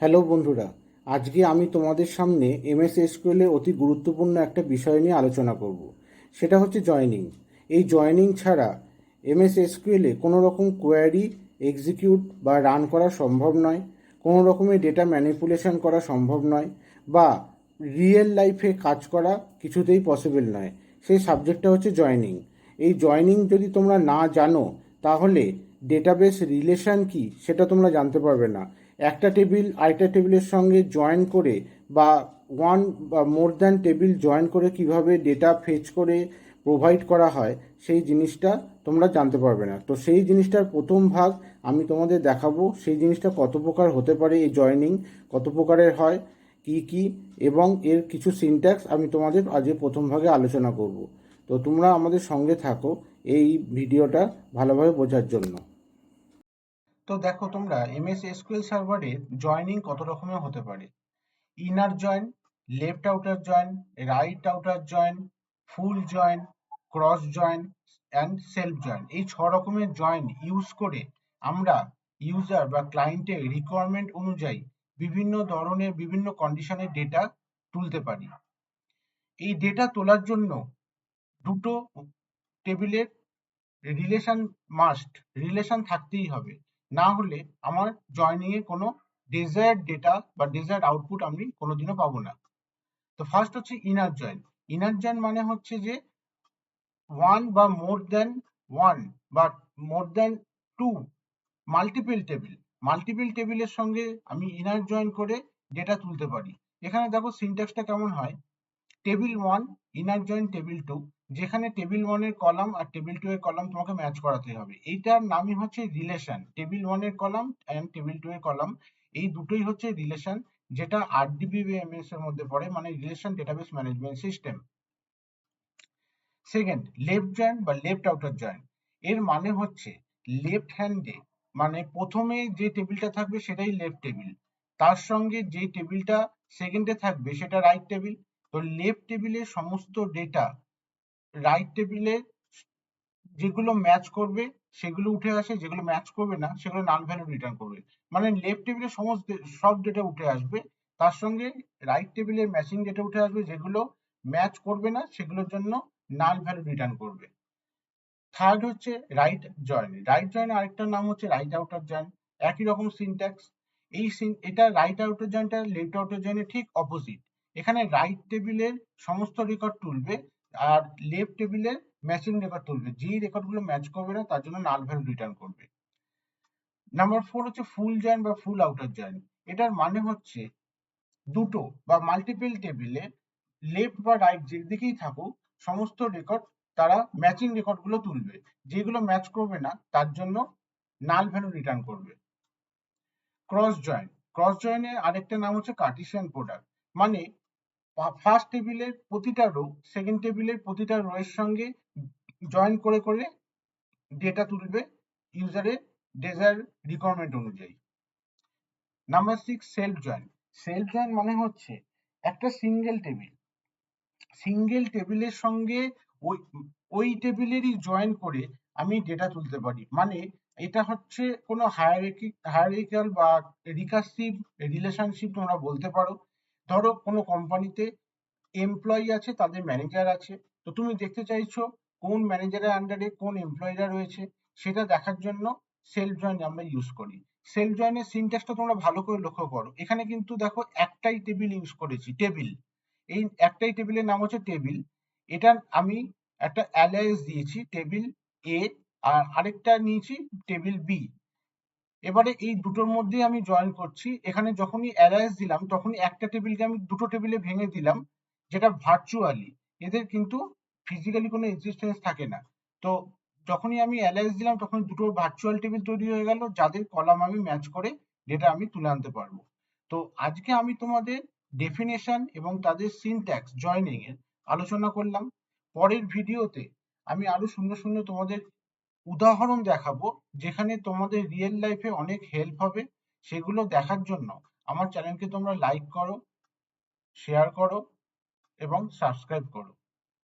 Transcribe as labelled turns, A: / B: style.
A: Hello বন্ধুরা, আজকে আমি তোমাদের সামনে এমএস এসকিউএল এর অতি গুরুত্বপূর্ণ একটা বিষয় নিয়ে আলোচনা করব। সেটা হচ্ছে জয়েনিং। এই জয়েনিং ছাড়া এমএস এসকিউএল এ কোনো রকম কোয়ারি এক্সিকিউট বা রান করা সম্ভব নয়, কোনো রকমের ডেটা ম্যানিপুলেশন করা সম্ভব নয়, বা রিয়েল লাইফে কাজ করা কিছুতেই পসিবল নয়। সেই সাবজেক্টটা হচ্ছে জয়েনিং। এই জয়েনিং যদি তোমরা না জানো, তাহলে ডেটাবেস রিলেশন কি সেটা তোমরা জানতে পারবে না। একটা টেবিল আরেকটা টেবিলের সঙ্গে জয়েন করে, বা ওয়ান বা মোর দ্যান টেবিল জয়েন করে কিভাবে ডেটা ফেচ করে প্রোভাইড করা হয়, সেই জিনিসটা তোমরা জানতে পারবে না। তো সেই জিনিসটার প্রথম ভাগ আমি তোমাদের দেখাবো, সেই জিনিসটা কত প্রকার হতে পারে, এই জয়েনিং কত প্রকারের হয়, কি কি, এবং এর কিছু সিনট্যাক্স আমি তোমাদের আজকে প্রথম ভাগে আলোচনা করব। তো তোমরা আমাদের সঙ্গে থাকো এই ভিডিওটা ভালোভাবে বোঝার জন্য। তো দেখো, তোমরা এমএস এসকিউএল সার্ভারে জয়েনিং কত রকমের হতে পারে। Inner join, left outer join, right outer join, full join, cross join and self join. এই 6 রকমের জয়েন ইউজ করে আমরা ইউজার বা ক্লায়েন্টের রিকোয়ারমেন্ট অনুযায়ী বিভিন্ন ধরনের বিভিন্ন কন্ডিশনের ডেটা তুলতে পারি। এই ডেটা তোলার জন্য দুটো টেবিলের রিলেশন থাকতেই হবে, না হলে আমার জয়েনিং এ কোনো ডিজায়ার্ড ডেটা বা ডিজায়ার্ড আউটপুট আমি কোনোদিনও পাবো না। তো ফার্স্ট হচ্ছে ইনার জয়েন। ইনার জয়েন মানে হচ্ছে যে ওয়ান বা মোর দেন ওয়ান বা মোর দেন টু মাল্টিপল টেবিলের সঙ্গে আমি ইনার জয়েন করে ডেটা তুলতে পারি। এখানে দেখো সিনট্যাক্সটা কেমন হয়। Table one inner join table two, যেখানে টেবিল ওয়ানের কলাম আর টেবিল টু এর কলাম তোমাকে ম্যাচ করাতে হবে। এইটার নামই হচ্ছে রিলেশন। টেবিল ওয়ানের কলাম অ্যান্ড টেবিল টু এর কলাম, এই দুটোই হচ্ছে রিলেশন, যেটা আরডিবিএমএস এর মধ্যে পড়ে, মানে relation database management system. Second, left join বা লেফট আউটার জয়েন। এর মানে হচ্ছে লেফট হ্যান্ডে, মানে প্রথমে যে টেবিলটা থাকবে সেটাই লেফট টেবিল, তার সঙ্গে যে টেবিলটা সেকেন্ডে থাকবে সেটা রাইট টেবিল। তো লেফট টেবিলের সমস্ত ডেটা রাইট টেবিলে যেগুলো ম্যাচ করবে সেগুলো উঠে আসে, যেগুলো ম্যাচ করবে না সেগুলো নাল ভ্যালু রিটার্ন করবে। মানে লেফট টেবিলে সব ডেটা উঠে আসবে, তার সঙ্গে রাইট টেবিলের ম্যাচিং ডেটা উঠে আসবে, যেগুলো ম্যাচ করবে না সেগুলোর জন্য নাল ভ্যালু রিটার্ন করবে। থার্ড হচ্ছে রাইট জয়েন। রাইট জয়েন আরেকটা নাম হচ্ছে রাইট আউটার জয়েন, একই রকম সিনট্যাক্স। এটা রাইট আউটার জয়েনটা লেফট আউটার জয়েনের ঠিক অপোজিট। এখানে রাইট টেবিলের সমস্ত রেকর্ড তুলবে আর লেফট টেবিলের ম্যাচিং রেকর্ড তুলবে, যেই রেকর্ডগুলো ম্যাচ করবে না তার জন্য নাল ভ্যালু রিটার্ন করবে। নাম্বার 4 হচ্ছে ফুল জয়েন বা ফুল আউটার জয়েন। এটার মানে হচ্ছে দুটো বা মাল্টিপল টেবিলে লেফট বা রাইট যেদিকেই থাকুক সমস্ত রেকর্ড তারা ম্যাচিং রেকর্ডগুলো তুলবে, যেগুলো ম্যাচ করবে না তার জন্য নাল ভ্যালু রিটার্ন করবে। Cross join. ক্রস জয়েনের আরেকটা নাম হচ্ছে কার্টিসিয়ান প্রোডাক্ট। মানে ফার্স্ট টেবিলের প্রতিটা রো সেকেন্ড টেবিলের প্রতিটা রো এর সঙ্গে জয়েন করে করে ডেটা তুলবে ইউজারের ডেজায়ার রিকোয়ারমেন্ট অনুযায়ী। Number 6, self join. Self join মানে হচ্ছে একটা সিঙ্গেল টেবিলের সঙ্গে ওই ওই টেবিলেরই জয়েন করে আমি ডেটা তুলতে পারি। মানে এটা হচ্ছে কোনো হায়ারার্কিক্যাল বা রিকার্সিভ রিলেশনশিপ তোমরা বলতে পারো। ধরো কোনো কোম্পানিতে এমপ্লয়ি আছে, তাদের ম্যানেজার আছে। তো তুমি দেখতে চাইছো কোন ম্যানেজারের আন্ডারে কোন এমপ্লয়িরা রয়েছে, সেটা দেখার জন্য সেলফ জয়েন আমরা ইউজ করি। সেলফ জয়েনের সিনট্যাক্সটা তোমরা ভালো করে লক্ষ্য করো। এখানে কিন্তু দেখো একটাই টেবিল ইউজ করেছি, টেবিল। এই একটাই টেবিলের নাম হচ্ছে টেবিল। এটার আমি একটা অ্যালায়েস দিয়েছি টেবিল এ, আর আরেকটা নিয়েছি টেবিল বি। এবারে এই দুটোর মধ্যে আমি জয়েন করছি। এখানে যখনই অ্যালায়েস দিলাম তখনই একটা টেবিলকে আমি দুটো টেবিলে ভেঙে দিলাম, যেটা ভার্চুয়ালি, এদের কিন্তু ফিজিক্যালি কোনো এক্সিস্টেন্স থাকে না। তো যখনই আমি অ্যালায়েস দিলাম তখন দুটো ভার্চুয়াল টেবিল তৈরি হয়ে গেল, যাদের কলাম আমি ম্যাচ করে ডেটা আমি তুলে আনতে পারবো। তো আজকে আমি তোমাদের ডেফিনেশন এবং তাদের সিনট্যাক্স জয়েনিং এর আলোচনা করলাম। পরের ভিডিওতে আমি আরো সুন্দর সুন্দর তোমাদের উদাহরণ দেখাবো, যেখানে তোমাদের রিয়েল লাইফে অনেক হেল্প হবে। সেগুলো দেখার জন্য আমার চ্যানেলকে তোমরা লাইক করো, শেয়ার করো এবং সাবস্ক্রাইব করো।